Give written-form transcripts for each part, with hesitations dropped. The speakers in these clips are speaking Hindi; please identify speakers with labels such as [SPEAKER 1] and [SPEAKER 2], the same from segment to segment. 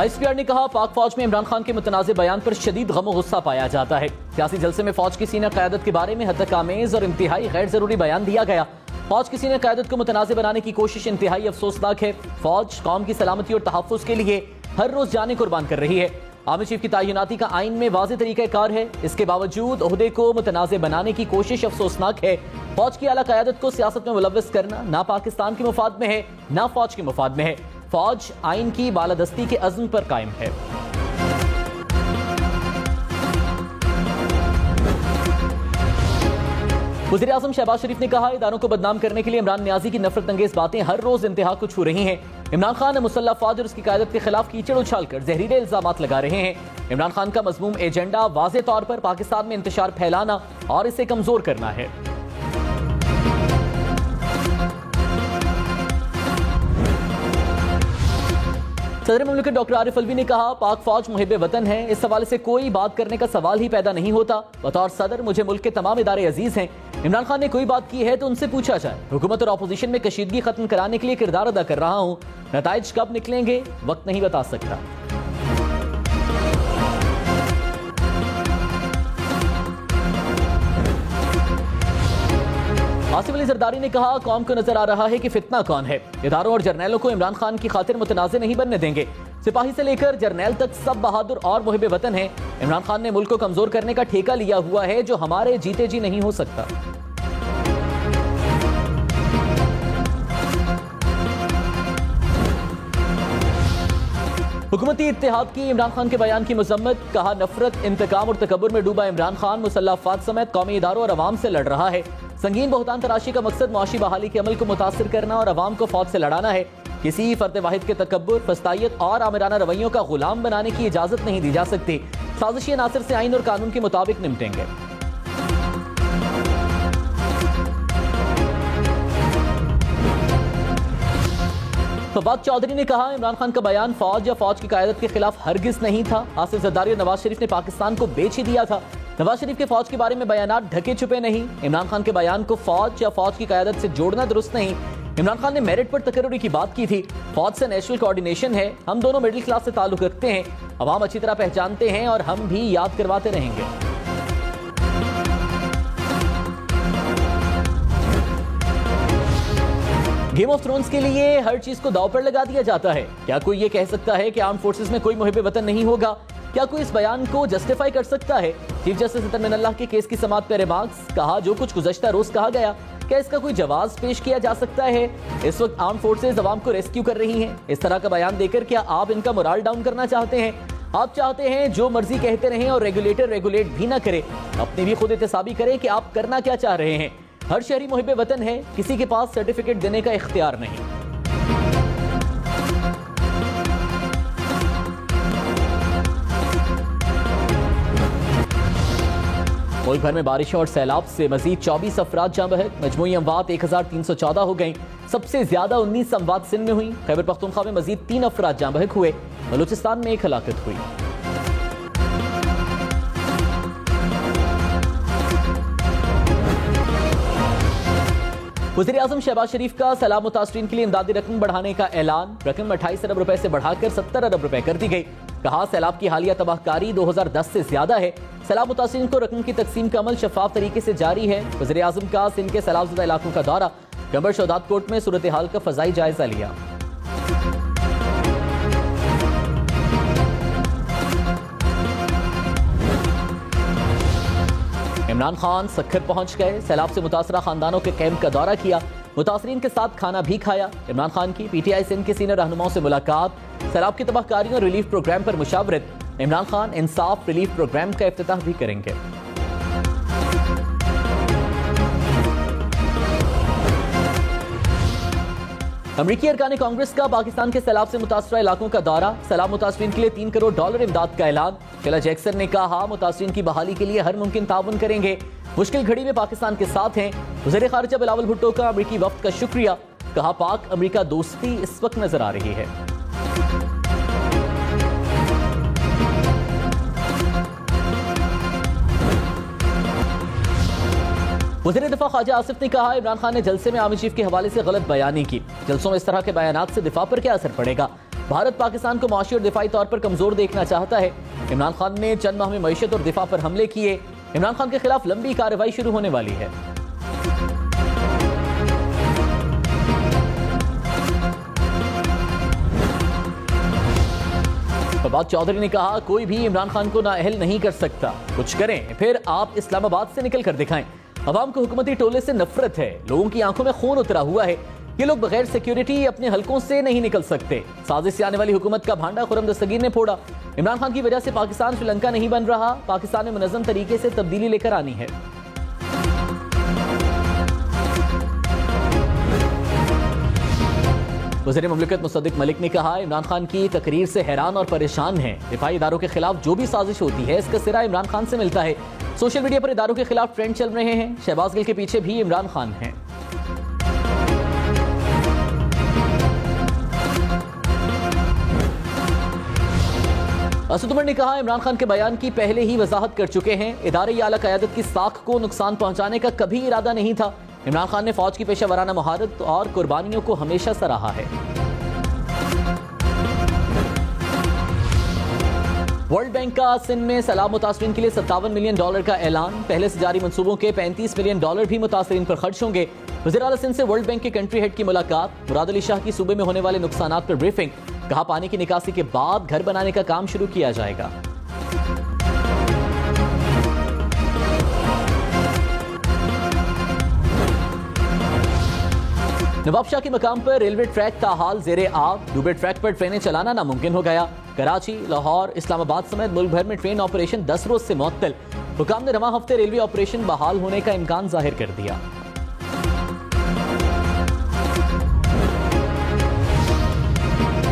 [SPEAKER 1] ISPR ने कहा, पाक फौज में इमरान खान के मुतनाज़े बयान पर शदीद गम और गुस्सा पाया जाता है। सियासी जलसे में फौज की सीनियर क़यादत के बारे में हद आमेज और इंतहाई गैर जरूरी बयान दिया गया। फौज की सीनियर क़यादत को मुतनाज़े बनाने की कोशिश इंतहाई अफसोसनाक है। फौज कौम की सलामती और तहफ़्फ़ुज़ के लिए हर रोज जाने कुर्बान कर रही है। आर्मी चीफ की तैनाती का आइन में वाज़ेह तरीक़ाकार है, इसके बावजूद ओहदे को मुतनाज़े बनाने की कोशिश अफसोसनाक है। फौज की आला क़यादत को सियासत में मुलव्वस करना ना पाकिस्तान के मुफाद में है ना फौज के मुफाद में है। फौज आइन की बालादस्ती के अज़्म पर कायम है। वज़ीर आज़म शहबाज शरीफ ने कहा, इदारों को बदनाम करने के लिए इमरान नियाज़ी की नफरत अंगेज बातें हर रोज इंतहा को छू रही हैं। इमरान खान मुसल्लह फौज और उसकी क़यादत के खिलाफ कीचड़ उछालकर जहरीले इल्जामात लगा रहे हैं। इमरान खान का मज़मूम एजेंडा वाज़ेह तौर पर पाकिस्तान में इंतशार फैलाना और इसे कमजोर करना है। सदर मुमलिकत डॉक्टर आरिफ अलवी ने कहा, पाक फौज मुहिब वतन है, इस हवाले से कोई बात करने का सवाल ही पैदा नहीं होता। बतौर सदर मुझे मुल्क के तमाम इदारे अजीज हैं। इमरान खान ने कोई बात की है तो उनसे पूछा जाए। हुकूमत और अपोजिशन में कशीदगी खत्म कराने के लिए किरदार अदा कर रहा हूँ। नताइज कब निकलेंगे वक्त नहीं बता सकता। आसिफ अली जरदारी ने कहा, कौम को नजर आ रहा है कि फितना कौन है। इदारों और जर्नैलों को इमरान खान की खातिर मुतनाज़े नहीं बनने देंगे। सिपाही से लेकर जर्नैल तक सब बहादुर और मुहिब वतन है। इमरान खान ने मुल्क को कमजोर करने का ठेका लिया हुआ है, जो हमारे जीते जी नहीं हो सकता। हुकूमती इत्तेहाद की इमरान खान के बयान की मजम्मत। कहा, नफरत, इंतकाम और तकब्बुर में डूबा इमरान खान मुसल्लह अफवाज समेत कौमी इदारों और अवाम से लड़ रहा है। संगीन बहुतान तराशी का मकसद मुआशी बहाली के अमल को मुतासिर करना और अवाम को फौज से लड़ाना है। किसी फर्द वाहिद के तकब्बुर, फस्तायत और आमिराना रवैयों का गुलाम बनाने की इजाजत नहीं दी जा सकती। साजिशी अनासर से आइन और कानून के मुताबिक निपटेंगे। फवाद चौधरी ने कहा, इमरान खान का बयान फौज या फौज की क़यादत के खिलाफ हरगिज नहीं था। आसिफ जरदारी और नवाज शरीफ ने पाकिस्तान को बेच ही दिया था। नवाज शरीफ के फौज के बारे में बयानात ढके छुपे नहीं। इमरान खान के बयान को फौज या फौज की क़यादत से जोड़ना दुरुस्त नहीं। इमरान खान ने मेरिट पर तकर्रुरी की बात की थी। फौज से नेशनल कोऑर्डिनेशन है। हम दोनों मिडिल क्लास से ताल्लुक रखते हैं। अवाम अच्छी तरह पहचानते हैं और हम भी याद करवाते रहेंगे। गेम ऑफ थ्रोन्स के लिए हर चीज को दांव पर लगा दिया जाता है। क्या कोई ये कह सकता है कि आर्म फोर्सेस में कोई मुहिब वतन नहीं होगा? क्या कोई इस बयान को जस्टिफाई कर सकता है? चीफ जस्टिस अतर मिनल्लाह के केस की समाअत पर रिमार्क्स। कहा, जो कुछ गुज़श्ता रोज कहा गया, क्या इसका कोई जवाब पेश किया जा सकता है? इस वक्त आर्म फोर्सेज अवाम को रेस्क्यू कर रही हैं। इस तरह का बयान देकर क्या आप इनका मोराल डाउन करना चाहते हैं? आप चाहते हैं जो मर्जी कहते रहें और रेगुलेटर रेगुलेट भी ना करे। अपनी भी खुद एहतसाबी करें कि आप करना क्या चाह रहे हैं। हर शहरी मुहिब वतन है, किसी के पास सर्टिफिकेट देने का इख्तियार नहीं। मुल्क भर में बारिशों और सैलाब से मजीद 24 अफराद जाँ बहक। मजमूई अमवात 1314 हो गई। सबसे ज्यादा 19 अमवात सिंध में हुई। खैबर पख्तूनख्वा में मजीद 3 अफराद जाँ बहक हुए। बलूचिस्तान में 1 हलाकत हुई। वज़ीर आज़म शहबाज शरीफ का सैलाब मुतासरीन के लिए इमदादी रकम बढ़ाने का ऐलान। रकम 28 अरब रुपए से बढ़ाकर 70 अरब रुपए कर दी गई। कहा, सैलाब की हालिया तबाहकारी 2010 से ज्यादा है। सैलाब मुतासरीन को रकम की तकसीम का अमल शफाफ तरीके से जारी है। वज़ीर आज़म का सिंध के सैलाबज़दा इलाकों का दौरा। गंबर शौदात कोर्ट में सूरत हाल का फजाई जायजा लिया। इमरान खान सक्खर पहुंच गए। सैलाब से मुतासरा खानदानों के कैंप का दौरा किया। मुतासरीन के साथ खाना भी खाया। इमरान खान की पीटीआई सिंध के सीनियर रहनुमाओं से मुलाकात। सैलाब की तबाहकारियों और रिलीफ प्रोग्राम पर मुशावरत। इमरान खान इंसाफ रिलीफ प्रोग्राम का इफ्तिताह भी करेंगे। अमरीकी अरकान कांग्रेस का पाकिस्तान के सैलाब से मुतासरा इलाकों का दौरा। सैलाब मुतासरीन के लिए $3 करोड़ इमदाद का ऐलान। शीला जैक्सन ने कहा, मुतासरीन की बहाली के लिए हर मुमकिन ताउन करेंगे। मुश्किल घड़ी में पाकिस्तान के साथ हैं। वज़ीर खारिजा बिलावल भुट्टो का अमरीकी वफ्द का शुक्रिया। कहा, पाक अमरीका दोस्ती इस वक्त नजर आ रही है। वज़ीर दिफा ख्वाजा आसिफ ने कहा, इमरान खान ने जलसे में आर्मी चीफ के हवाले से गलत बयानी की। जलसों में इस तरह के बयानात से दिफा पर क्या असर पड़ेगा? भारत पाकिस्तान को माशी और दिफाई तौर पर कमजोर देखना चाहता है। इमरान खान ने चंद माह में मईशत और दिफा पर हमले किए। इमरान खान के खिलाफ लंबी कार्रवाई शुरू होने वाली है। फवाद चौधरी ने कहा, कोई भी इमरान खान को नाअहल नहीं कर सकता। कुछ करें फिर आप इस्लामाबाद से निकल कर दिखाएं। अवाम को हुकूमती टोले से नफरत है। लोगों की आंखों में खून उतरा हुआ है। ये लोग बगैर सिक्योरिटी अपने हलकों से नहीं निकल सकते। साजिश से आने वाली हुकूमत का भांडा खुर्रम दस्तगीर ने फोड़ा। इमरान खान की वजह से पाकिस्तान श्रीलंका नहीं बन रहा। पाकिस्तान में मुनज़्ज़म तरीके से तब्दीली लेकर आनी है। वज़ीर मुमलिकत मुसद्दिक मलिक ने कहा, इमरान खान की तकरीर से हैरान और परेशान हैं। दिफाई इदारों के खिलाफ जो भी साजिश होती है इसका सिरा इमरान खान से मिलता है। सोशल मीडिया पर इदारों के खिलाफ ट्रेंड चल रहे हैं। शहबाज गिल के पीछे भी इमरान खान हैं। असद उमर ने कहा, इमरान खान के बयान की पहले ही वजाहत कर चुके हैं। इदारे या आला क़यादत की साख को नुकसान पहुंचाने का कभी इरादा नहीं था। इमरान खान ने फौज की पेशा वराना महारत और कुर्बानियों को हमेशा सराहा है। वर्ल्ड बैंक का सिंध में सैलाब मुतासरीन के लिए $57 मिलियन का ऐलान। पहले से जारी मंसूबों के $35 मिलियन भी मुतासरीन पर खर्च होंगे। वज़ीर आला सिंध से वर्ल्ड बैंक के कंट्री हेड की मुलाकात। मुराद अली शाह की सूबे में होने वाले नुकसानात पर ब्रीफिंग। कहा, पानी की निकासी के बाद घर बनाने का काम शुरू किया जाएगा। नवाबशाह के मकाम पर रेलवे ट्रैक ताहाल ज़ेरे आग। डूबे ट्रैक पर ट्रेनें चलाना नामुमकिन हो गया। कराची, लाहौर, इस्लामाबाद समेत मुल्क भर में ट्रेन ऑपरेशन 10 रोज से मुअत्तल। हुकाम ने रवां हफ्ते रेलवे ऑपरेशन बहाल होने का इम्कान जाहिर कर दिया।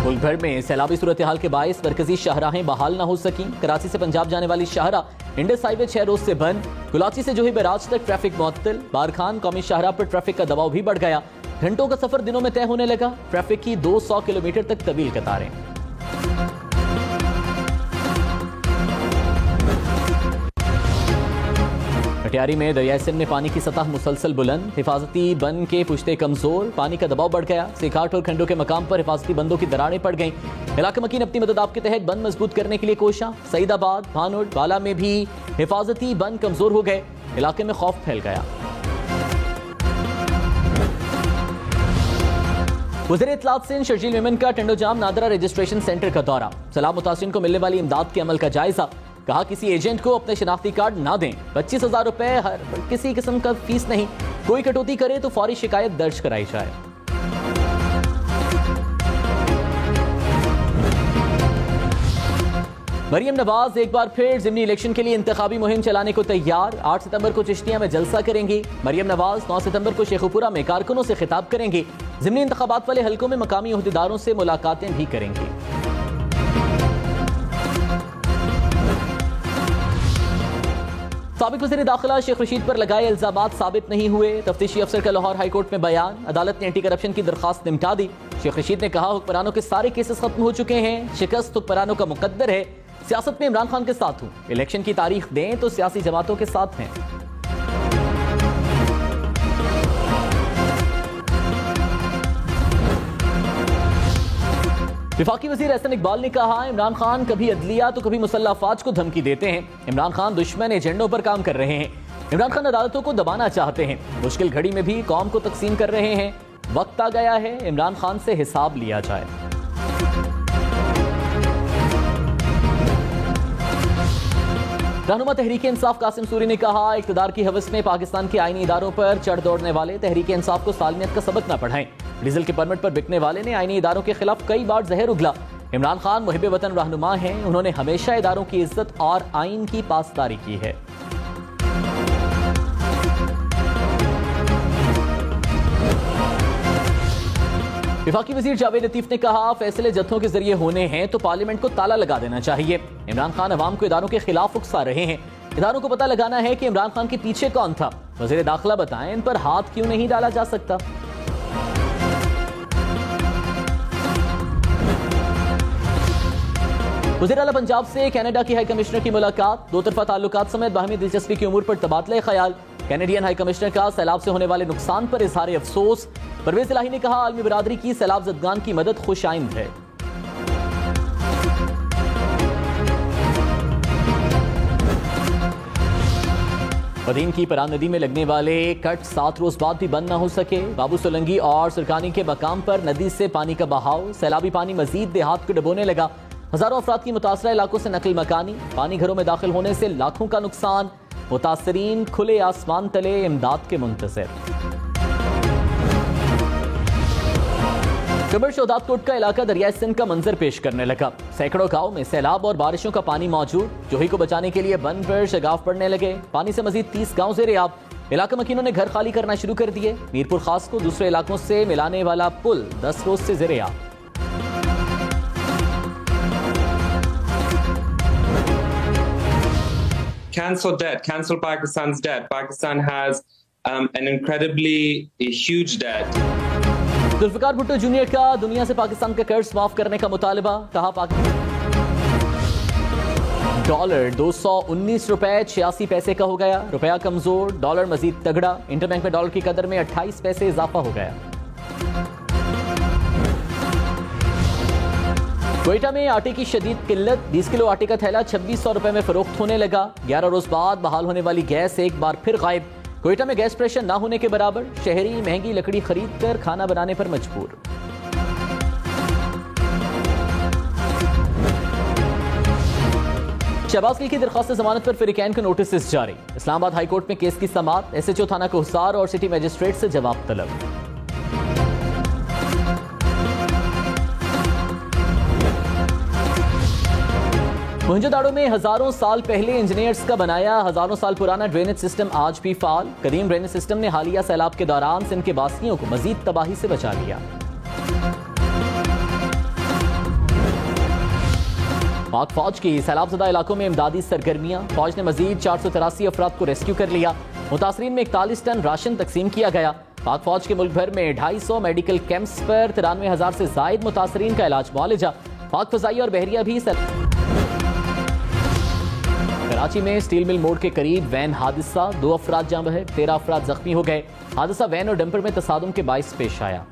[SPEAKER 1] मुल्क भर में सैलाबी सूरत हाल के बायस मरकजी शाहराहें बहाल न हो सकी। कराची से पंजाब जाने वाली शाहरा इंडस हाईवे 6 रोज से बंद। कुलाची से जोही बराज तक ट्रैफिक मुअत्तल। बारखान कौमी शाहरा पर ट्रैफिक का दबाव भी बढ़ गया। घंटों का सफर दिनों में तय होने लगा। ट्रैफिक की 200 किलोमीटर तक तवील कतारें। कटियारी में दरियाई सिंध में पानी की सतह मुसलसल बुलंद। हिफाजती बंद के पुश्ते कमजोर। पानी का दबाव बढ़ गया। सिकाट और खंडों के मकाम पर हिफाजती बंदों की दरारें पड़ गईं। इलाका मकीन अपनी मदद आपके तहत बंद मजबूत करने के लिए कोशा। सईदाबाद, भानुट, बाला में भी हिफाजती बंद कमजोर हो गए। इलाके में खौफ फैल गया। वज़ीर इत्तलात सिंध शर्जील मेमन का टंडोजाम नादरा रजिस्ट्रेशन सेंटर का दौरा। सैलाब मुतासिरीन को मिलने वाली इमदाद के अमल का जायजा। कहा, किसी एजेंट को अपने शनाख्ती कार्ड ना दें। 25,000 रुपए हर किसी किस्म का फीस नहीं। कोई कटौती करे तो फौरी शिकायत दर्ज कराई जाए। मरियम नवाज एक बार फिर ज़िमनी इलेक्शन के लिए इंतखाबी मुहिम चलाने को तैयार। 8 सितंबर को चिश्तिया में जलसा करेंगी। मरियम नवाज 9 सितंबर को शेखुपुरा में कारकुनों से खिताब करेंगी। ज़िमनी इंतखाबात वाले हलकों में मकामी ओहदेदारों से मुलाकातें भी करेंगी। साबिक वज़ीर दाखिला शेख रशीद पर लगाए इल्जामात साबित नहीं हुए। तफ्तीशी अफसर का लाहौर हाईकोर्ट में बयान। अदालत ने एंटी करप्शन की दरखास्त निपटा दी। शेख रशीद ने कहा, हुक्मरानों के सारे केसेस खत्म हो चुके हैं। शिकस्त हुक्मरानों का मुकद्दर है। सियासत में इमरान खान के साथ हूं। इलेक्शन की तारीख दें तो सियासी जमातों के साथ हैं। वफाकी वज़ीर एहसन इकबाल ने कहा, इमरान खान कभी अदलिया तो कभी मुसल्लह अफवाज को धमकी देते हैं। इमरान खान दुश्मन एजेंडों पर काम कर रहे हैं। इमरान खान अदालतों को दबाना चाहते हैं। मुश्किल घड़ी में भी कौम को तकसीम कर रहे हैं। वक्त आ गया है इमरान खान से हिसाब लिया जाए। रहनुमा तहरीक इंसाफ कासिम सूरी ने कहा, इक़्तिदार की हवस में पाकिस्तान के आईनी इदारों पर चढ़ दौड़ने वाले तहरीक इंसाफ को सालमियत का सबक न पढ़ाएं। डीजल के परमिट पर बिकने वाले ने आईनी इदारों के खिलाफ कई बार जहर उगला। इमरान खान मुहिब वतन रहनुमा हैं। उन्होंने हमेशा इदारों की इज्जत और आइन की पासदारी की है। वफाकी वजीर जावेद लतीफ ने कहा, फैसले जत्थों के जरिए होने हैं तो पार्लियामेंट को ताला लगा देना चाहिए। इमरान खान अवाम को इदारों के खिलाफ उकसा रहे हैं। इदारों को पता लगाना है कि इमरान खान के पीछे कौन था। वज़ीर दाखिला बताएं, इन पर हाथ क्यों नहीं डाला जा सकता। वज़ीर आला पंजाब से कनाडा की हाई कमिश्नर की मुलाकात। दो तरफा ताल्लुकात समेत बाहमी दिलचस्पी की उमूर पर तबादला ख्याल। कैनेडियन हाई कमिश्नर का सैलाब से होने वाले नुकसान पर इजहार अफसोस। परवेज इलाही ने कहा, आलमी बरादरी की सैलाब ज़दगान की मदद खुश आइंद है। वदीन की परान नदी में लगने वाले कट 7 रोज बाद भी बंद न हो सके। बाबू सोलंगी और सुरकानी के मकाम पर नदी से पानी का बहाव, सैलाबी पानी मजीद देहात को डुबोने लगा। हजारों अफराद की मुतासरा इलाकों से नकल मकानी। पानी घरों में दाखिल होने से लाखों का नुकसान। मुतासरीन खुले आसमान तले इमदाद के मुंतज़िर। खबर शोदातकोट का इलाका दरियाई सिंध का मंजर पेश करने लगा। सैकड़ों गांव में सैलाब और बारिशों का पानी मौजूद। जोही को बचाने के लिए बंद पर शगाफ पड़ने लगे। पानी से मजीद 30 गांव ज़ेर-ए-आब। इलाका मकीनों ने घर खाली करना शुरू कर दिए। मीरपुर खास को दूसरे इलाकों से मिलाने वाला पुल 10 रोज से ज़ेर-ए-आब।
[SPEAKER 2] Cancel debt. Cancel Pakistan's debt. Pakistan has an incredibly huge debt.
[SPEAKER 1] Zulfikar Bhutto junior का दुनिया से पाकिस्तान का कर्ज माफ करने का मुतालबा। कहा डॉलर 219 रुपए 86 पैसे का हो गया। रुपया कमजोर, डॉलर मजीद तगड़ा। इंटरबैंक में डॉलर की कदर में 28 पैसे इजाफा हो गया। क्वेटा में आटे की शदीद किल्लत। 20 किलो आटे का थैला 2600 रुपए में फरोख्त होने लगा। 11 रोज बाद बहाल होने वाली गैस एक बार फिर गायब। क्वेटा में गैस प्रेशर ना होने के बराबर। शहरी महंगी लकड़ी खरीद कर खाना बनाने पर मजबूर। शहबाज गिल की दरख्वास्त जमानत पर फिरिकैन को नोटिस जारी। इस्लामाबाद हाईकोर्ट में केस की समाअत। SHO थाना कोहसार और सिटी मजिस्ट्रेट से जवाब तलब। मोहनजोदाड़ो में हजारों साल पहले इंजीनियर्स का बनाया हजारों साल पुराना ड्रेनेज सिस्टम आज भी फाल। कदीम ड्रेनेज सिस्टम ने हालिया सैलाब के दौरान सिंध के बासियों को मजीद तबाही से बचा लिया। पाक फौज की सैलाबजदा इलाकों में इमदादी सरगर्मियां। फौज ने मजीद 483 अफराद को रेस्क्यू कर लिया। मुतासरीन में 41 टन राशन तकसीम किया गया। पाक फौज के मुल्क भर में 250 मेडिकल कैंप्स पर 93,000 से जायद मुतासरीन का इलाज मुआलजा। पाक फजाई और बहरिया भी कराची में स्टील मिल मोड़ के करीब वैन हादसा। 2 अफराद जाँ बहक, 13 अफराद जख्मी हो गए। हादसा वैन और डंपर में तसादुम के बाइस पेश आया।